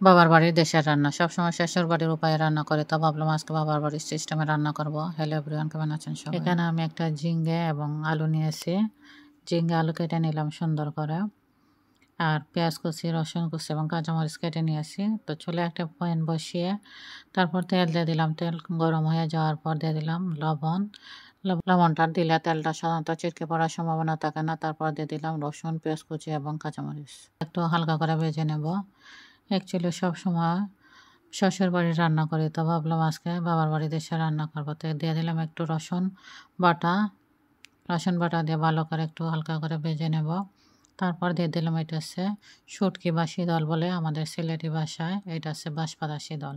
বাবার বাড়ির দেশের রান্না সবসময় শ্বশুর বাড়ির উপায়ে রান্না করে, তো ভাবলাম আজকে বাবার বাড়ির সিস্টেমে রান্না করব। হ্যালো এভরিওয়ান, কেমন আছেন সবাই? এখানে আমি একটা ঝিঙ্গে এবং আলু নিয়েছি। ঝিঙ্গে আলু কেটে নিলাম সুন্দর করে, আর পেঁয়াজ কুচি, রসুন কুচি এবং কাঁচামরিচ কেটে নিয়েছি। তো চুলে একটা প্যান বসিয়ে তারপর তেল দিয়ে দিলাম। তেল গরম হয়ে যাওয়ার পর দিয়ে দিলাম লবণ। লবণটা দিলে তেলটা সাধারণত ছিটকে পড়ার সম্ভাবনা থাকে না। তারপর দিয়ে দিলাম রসুন, পেঁয়াজ কুচি এবং কাঁচামরিচ। একটু হালকা করে ভেজে নেব। অ্যাকচুয়ালি সবসময় শ্বশুর বাড়ির রান্না করি, তো ভাবলাম আজকে বাবার বাড়িতে এসে রান্না করবো। তো দিয়ে দিলাম একটু রসুন বাটা। রসুন বাটা দিয়ে ভালো করে একটু হালকা করে ভেজে নেব। তারপর দিয়ে দিলাম, এটা হচ্ছে শুটকি বা শীদল বলে আমাদের সিলেটি ভাষায়, এটা হচ্ছে বাঁশপাতা শীদল।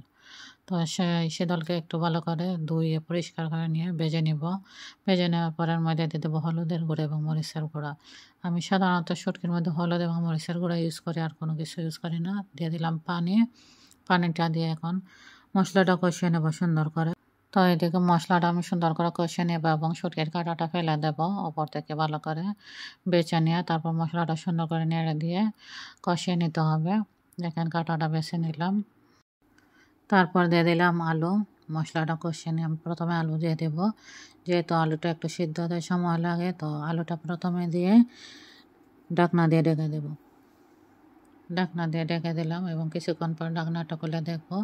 তো সেই শীদলকে একটু ভালো করে ধুয়ে পরিষ্কার করে নিয়ে ভেজে নিব। ভেজে নেওয়ার পরের মধ্যে দিয়ে দেবো হলুদের গুঁড়ো এবং মরিচের গুঁড়া। আমি সাধারণত শুটকির মধ্যে হলুদ এবং মরিচের গুঁড়া ইউজ করি, আর কোনো কিছু ইউজ করি না। দিয়ে দিলাম পানি। পানিটা দিয়ে এখন মশলাটা কষিয়ে নেব সুন্দর করে। তো এদিকে মশলাটা আমি সুন্দর করে কষিয়ে নেব এবং শুটকির কাঁটাটা ফেলে দেব ওপর থেকে ভালো করে বেছে নিয়ে। তারপর মশলাটা সুন্দর করে নেড়ে দিয়ে কষিয়ে নিতে হবে। দেখেন কাঁটাটা বেছে নিলাম। তারপর দিয়ে দিলাম আলু। মশলাটা কষিয়ে নিয়ে আমি প্রথমে আলু দিয়ে দেব, যেহেতু আলুটা একটু সিদ্ধ হতে সময় লাগে। তো আলুটা প্রথমে দিয়ে ঢাকনা দিয়ে ঢেকে দেব। ঢাকনা দিয়ে ঢেকে দিলাম এবং কিছুক্ষণ পর ঢাকনাটা খুলে দেখবো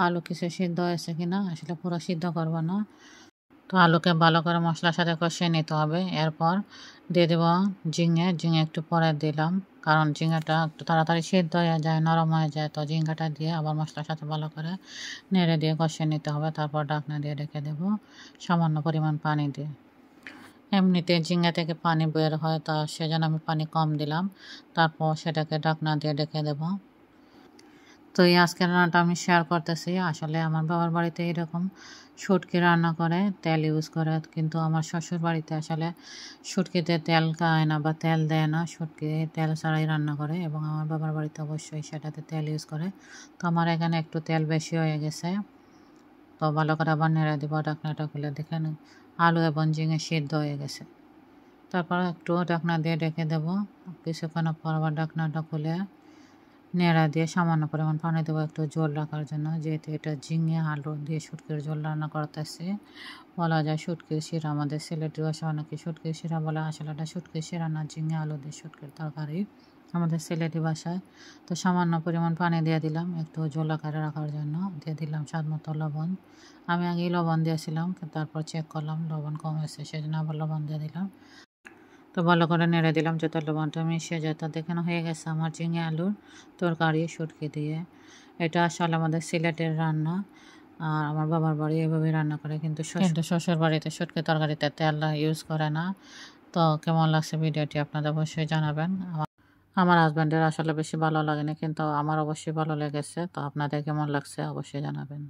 আলু কিছু সিদ্ধ হয়েছে কিনা। আসলে পুরো সিদ্ধ করবো না। তো আলুকে ভালো করে মশলার সাথে কষিয়ে নিতে হবে। এরপর দিয়ে দেবো ঝিঙে। ঝিঙে একটু পরে দিলাম, কারণ ঝিঙেটা একটু তাড়াতাড়ি সিদ্ধ হয়ে যায়, নরম হয়ে যায়। তো ঝিঙ্গাটা দিয়ে আবার মশলার সাথে ভালো করে নেড়ে দিয়ে কষিয়ে নিতে হবে। তারপর ঢাকনা দিয়ে ঢেকে দেবো সামান্য পরিমাণ পানি দিয়ে। এমনিতে ঝিঙ্গা থেকে পানি বের হয়, তো সেজন্য আমি পানি কম দিলাম। তারপর সেটাকে ঢাকনা দিয়ে ঢেকে দেবো। তো এই আজকের রান্নাটা আমি শেয়ার করতেছি। আসলে আমার বাবার বাড়িতে এরকম শুটকি রান্না করে, তেল ইউজ করে, কিন্তু আমার শ্বশুর বাড়িতে আসলে শুটকিতে তেল খায় না বা তেল দেয় না। শুটকি তেল ছাড়াই রান্না করে এবং আমার বাবার বাড়িতে অবশ্যই সেটাতে তেল ইউজ করে। তো আমার এখানে একটু তেল বেশি হয়ে গেছে। তো ভালো করে আবার নেড়ে দিব। ঢাকনাটা খুলে দেখেন আলু এবং ঝিঙে সিদ্ধ হয়ে গেছে। তারপর একটু ঢাকনা দিয়ে ঢেকে দেবো। কিছুক্ষণ পর আবার ঢাকনাটা খুলে নেড়া দিয়ে সামান্য পরিমাণ পানি দেবো একটু ঝোল রাখার জন্য, যেহেতু এটা ঝিঙে আলু দিয়ে শুটকির ঝোল রান্না করতেছি। বলা যায় শুটকির শিরা, আমাদের সিলেটি ভাষা অনেকে শুটকির শিরা বলে। আসলে এটা শুটকির শিরা না, ঝিঙে আলু দিয়ে শুটকির তরকারি আমাদের সিলেটি ভাষায়। তো সামান্য পরিমাণ পানি দিয়ে দিলাম একটু ঝোল আকারে রাখার জন্য। দিয়ে দিলাম স্বাদ মতো লবণ। আমি আগেই লবণ দিয়েছিলাম, তারপর চেক করলাম লবণ কম হয়েছে, সেজন্য আবার লবণ দিয়ে দিলাম। তো ভালো করে নেড়ে দিলাম যাতে লবণটা মিশে যায়। তো দেখেন হয়ে গেছে আমার ঝিঙে আলুর তরকারি শুটকি দিয়ে। এটা আসলে আমাদের সিলেটের রান্না, আর আমার বাবার বাড়ি এভাবেই রান্না করে, কিন্তু শ্বশুর বাড়িতে শুটকি তরকারিতে তেল ইউজ করে না। তো কেমন লাগছে ভিডিওটি আপনাদের অবশ্যই জানাবেন। আমার হাজব্যান্ডের আসলে বেশি ভালো লাগেনি, কিন্তু আমার অবশ্যই ভালো লেগেছে। তো আপনাদের কেমন লাগছে অবশ্যই জানাবেন।